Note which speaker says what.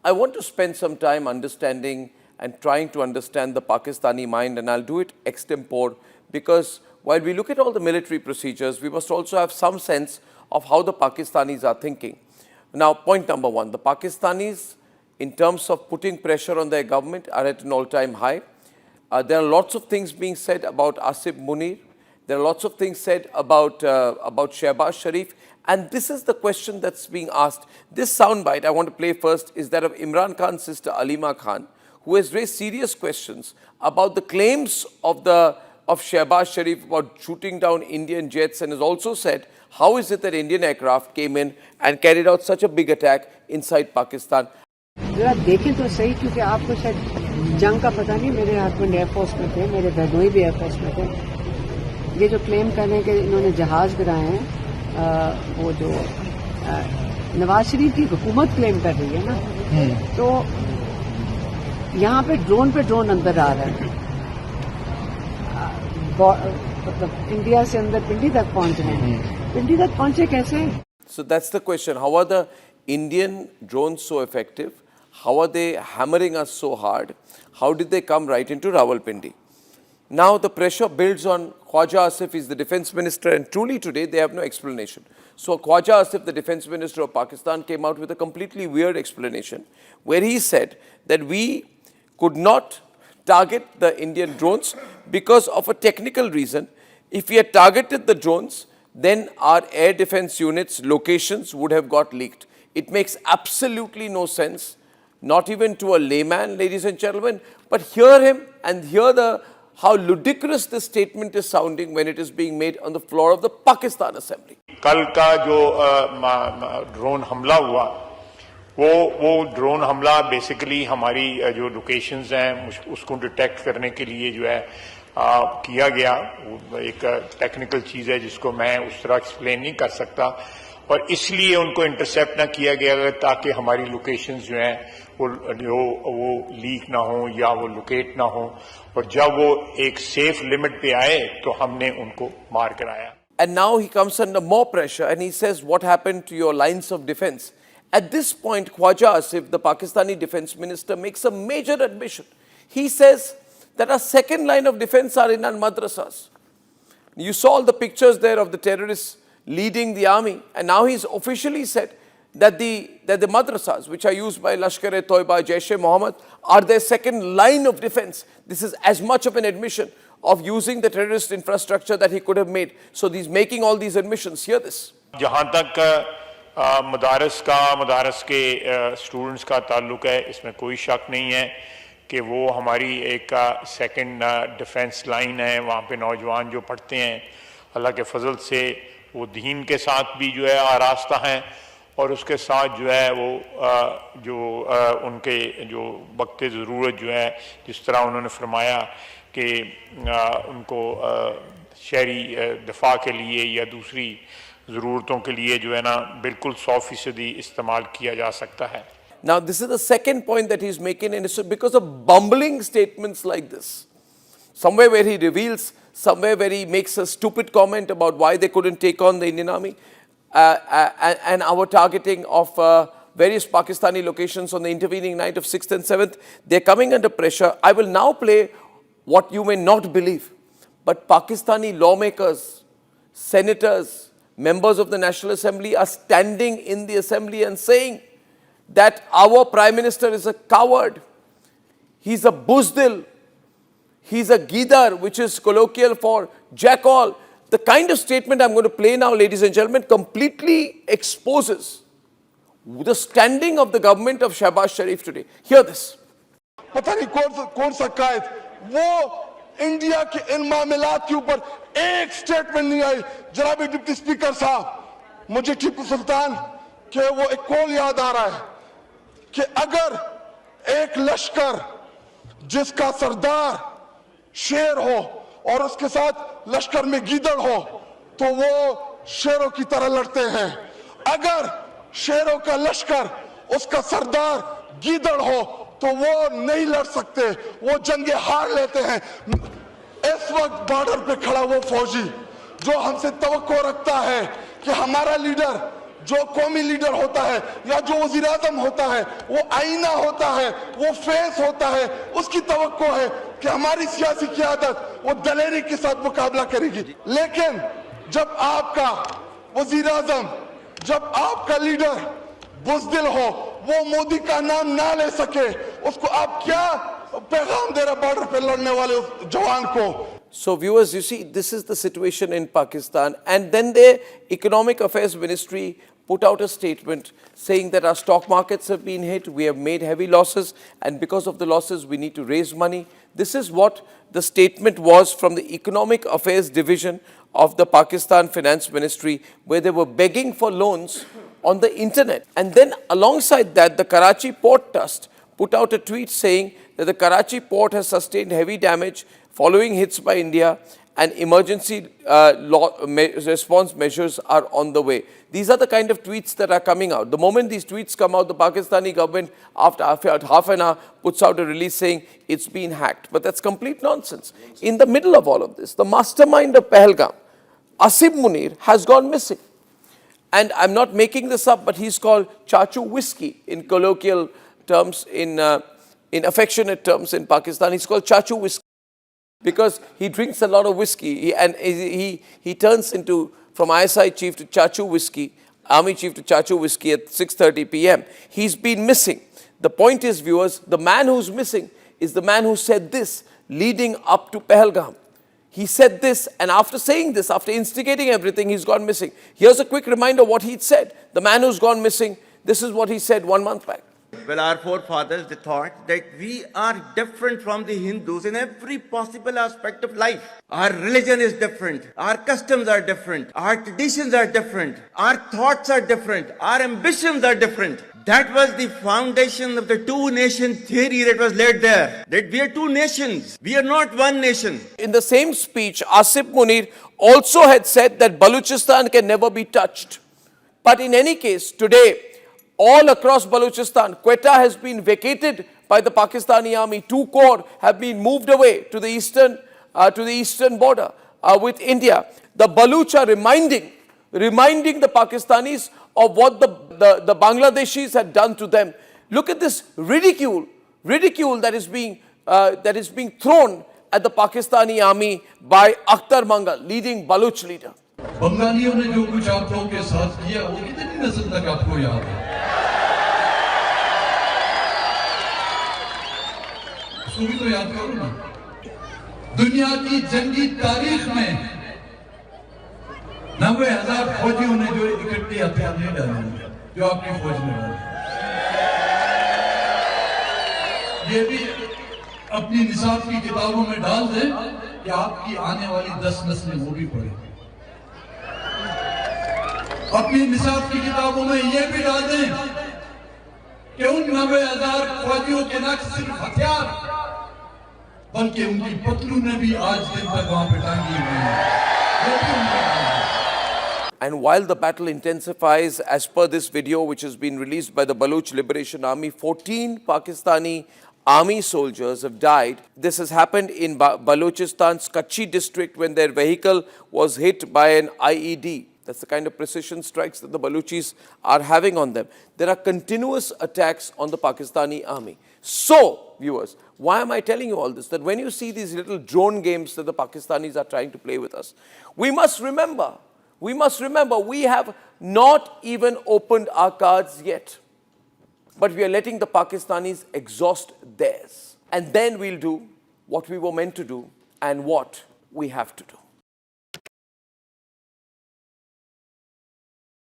Speaker 1: I want to spend some time understanding and trying to understand the Pakistani mind, and I'll do it extempore, because while we look at all the military procedures, we must also have some sense of how the Pakistanis are thinking. Now, point number one, the Pakistanis, in terms of putting pressure on their government, are at an all-time high. There are lots of things being said about Asif Munir. There are lots of things said about Shehbaz Sharif. And this is the question that's being asked. This soundbite I want to play first is that of Imran Khan's sister Alima Khan, who has raised serious questions about the claims of Shehbaz Sharif about shooting down Indian jets, and has also said, how is it that Indian aircraft came in and carried out such a big attack inside Pakistan?
Speaker 2: जरा देखें तो सही, क्योंकि आपको शायद जंग का पता नहीं। मेरे हस्बैंड एयरफोर्स में थे, मेरे बहनोई भी एयरफोर्स में थे। ये जो क्लेम कर रहे हैं कि इन्होंने जहाज गिराए हैं, वो जो नवाज शरीफ की हुकूमत क्लेम कर रही है ना, तो यहाँ पे ड्रोन अंदर आ रहा है, मतलब इंडिया से अंदर पिंडी तक पहुंच रहे हैं। पिंडी तक पहुंचे कैसे?
Speaker 1: So that's the question. How are the Indian drones so effective? How are they hammering us so hard? How did they come right into Rawalpindi? Now the pressure builds on Khwaja Asif. Is the defense minister, and truly today they have no explanation. So Khwaja Asif, the defense minister of Pakistan, came out with a completely weird explanation where he said that we could not target the Indian drones because of a technical reason. If we had targeted the drones, then our air defense units' locations would have got leaked. It makes absolutely no sense, not even to a layman, ladies and gentlemen. But hear him and hear how ludicrous this statement is sounding when it is being made on the floor of the Pakistan Assembly.
Speaker 3: कल का जो drone हमला हुआ, वो drone हमला basically हमारी जो locations हैं उसको डिटेक्ट करने के लिए जो है किया गया। एक टेक्निकल चीज़ है जिसको मैं उस तरह एक्सप्लेन नहीं कर सकता, और इसलिए उनको इंटरसेप्ट ना किया गया ताकि हमारी लोकेशंस जो हैं वो लीक ना हो या वो लोकेट ना हो, और जब वो एक सेफ लिमिट पे आए तो हमने उनको मार कराया।
Speaker 1: And now he comes under more pressure and he says, what happened to your lines of defense? At this point, Khwaja Asif, the Pakistani defense minister, makes a major admission. He says that our second line of defense are in our madrasas. You saw all the pictures there of the terrorists leading the army, and now he's officially said that the madrasas, which are used by Lashkar-e-Toiba, Jaish-e-Mohammed, are their second line of defense. This is as much of an admission of using the terrorist infrastructure that he could have made. So he's making all these admissions. Hear this.
Speaker 3: जहाँ तक मदारस के students का ताल्लुक है, इसमें कोई शक नहीं है कि वो हमारी एक सेकंड डिफेंस लाइन है। वहाँ पे नौजवान जो पढ़ते हैं, अल्लाह के फजल से वो दीन के साथ भी जो है आरास्ता हैं, और उसके साथ जो है वो उनके जो वक्त ज़रूरत जो है, जिस तरह उन्होंने फरमाया कि उनको शहरी दफा के लिए या दूसरी ज़रूरतों के लिए जो है ना बिल्कुल 100% इस्तेमाल किया जा सकता है।
Speaker 1: Now this is the second point that he's making, and it's because of bumbling statements like this. Somewhere where he reveals, somewhere where he makes a stupid comment about why they couldn't take on the Indian army, and our targeting of various Pakistani locations on the intervening night of 6th and 7th, they're coming under pressure. I will now play what you may not believe, but Pakistani lawmakers, senators, members of the National Assembly are standing in the assembly and saying that our Prime Minister is a coward, he's a buzdil, he's a gidar, which is colloquial for jackal. The kind of statement I'm going to play now, ladies and gentlemen, completely exposes the standing of the government of Shehbaz Sharif today. Hear this.
Speaker 4: पता नहीं कौन सा कायद, वो India के इन मामलात के ऊपर एक स्टेटमेंट नहीं आई। जनाब डिप्टी स्पीकर साहब, मुझे टीपू सुल्तान के वो एक कॉल याद आ रहा है कि अगर एक लश्कर जिसका सरदार शेर हो और उसके साथ लश्कर में गीदड़ हो तो वो शेरों की तरह लड़ते हैं। अगर शेरों का लश्कर उसका सरदार गीदड़ हो तो वो नहीं लड़ सकते, वो जंगे हार लेते हैं। इस वक्त बॉर्डर पे खड़ा वो फौजी जो हमसे तवक्को रखता है कि हमारा लीडर जो कौमी लीडर होता है या जो वजीर आजम होता है वो आईना होता है, वो फेस होता है, उसकी तवक्को है कि हमारी सियासी क़यादत वो दलेरी के साथ मुकाबला करेगी। लेकिन जब आपका वजीर आजम, जब आपका लीडर बुज़दिल हो, वो मोदी का नाम ना ले सके, उसको आप क्या पैगाम दे रहे बॉर्डर पे लड़ने वाले उस जवान को?
Speaker 1: So viewers, you see, this is the situation in Pakistan, and then the Economic Affairs Ministry put out a statement saying that our stock markets have been hit, we have made heavy losses, and because of the losses we need to raise money. This is what the statement was from the Economic Affairs Division of the Pakistan Finance Ministry, where they were begging for loans on the internet. And then alongside that, the Karachi Port Trust put out a tweet saying that the Karachi port has sustained heavy damage following hits by India, and emergency response measures are on the way. These are the kind of tweets that are coming out. The moment these tweets come out, the Pakistani government, after half an hour, puts out a release saying it's been hacked. But that's complete nonsense. In the middle of all of this, the mastermind of Pahalgam, Asif Munir, has gone missing. And I'm not making this up, but he's called Chachu Whiskey in colloquial terms, in affectionate terms in Pakistan. He's called Chachu Whiskey because he drinks a lot of whiskey, and he turns into, from ISI chief to Chachu Whiskey, army chief to Chachu Whiskey at 6:30 p.m. He's been missing. The point is, viewers, the man who's missing is the man who said this leading up to Pahalgam. He said this, and after saying this, after instigating everything, he's gone missing. Here's a quick reminder of what he'd said. The man who's gone missing, this is what he said 1 month back.
Speaker 5: Well, our forefathers, they thought that we are different from the Hindus in every possible aspect of life. Our religion is different. Our customs are different. Our traditions are different. Our thoughts are different. Our ambitions are different. That was the foundation of the two-nation theory that was laid there. That we are two nations. We are not one nation.
Speaker 1: In the same speech, Asif Munir also had said that Balochistan can never be touched. But in any case, today, all across Balochistan, Quetta has been vacated by the Pakistani army. 2 corps have been moved away to the eastern border with India. The Baluch are reminding the Pakistanis of what the Bangladeshis had done to them. Look at this ridicule that is being thrown at the Pakistani army by Akhtar Mangal, leading Baluch leader.
Speaker 6: बंगालियों ने जो कुछ आप लोगों के साथ किया वो कितनी नस्ल तक आपको याद है? उसको भी तो याद करो ना। दुनिया की जंगी तारीख में 90,000 फौजियों ने जो इकट्ठे हथियार नहीं डाले, जो आपकी फौज ने डाले, ये भी अपनी निसाब की किताबों में डाल दें कि आपकी आने वाली 10 नस्लें वो भी पढ़ें। अपनी निसाब की किताबों में ये भी डाल दें कि उन 90,000 फौजियों के न सिर्फ हथियार बल्कि उनकी पतलूनें भी आज दिन तक वहां पे टांगी हुई हैं।
Speaker 1: And while the battle intensifies, as per this video which has been released by the Baluch Liberation Army, 14 Pakistani army soldiers have died. This has happened in Balochistan's Kachhi district when their vehicle was hit by an IED. That's the kind of precision strikes that the Baluchis are having on them. There are continuous attacks on the Pakistani army. So, viewers, why am I telling you all this? That when you see these little drone games that the Pakistanis are trying to play with us, we must remember, we have not even opened our cards yet. But we are letting the Pakistanis exhaust theirs. And then we'll do what we were meant to do and what we have to do.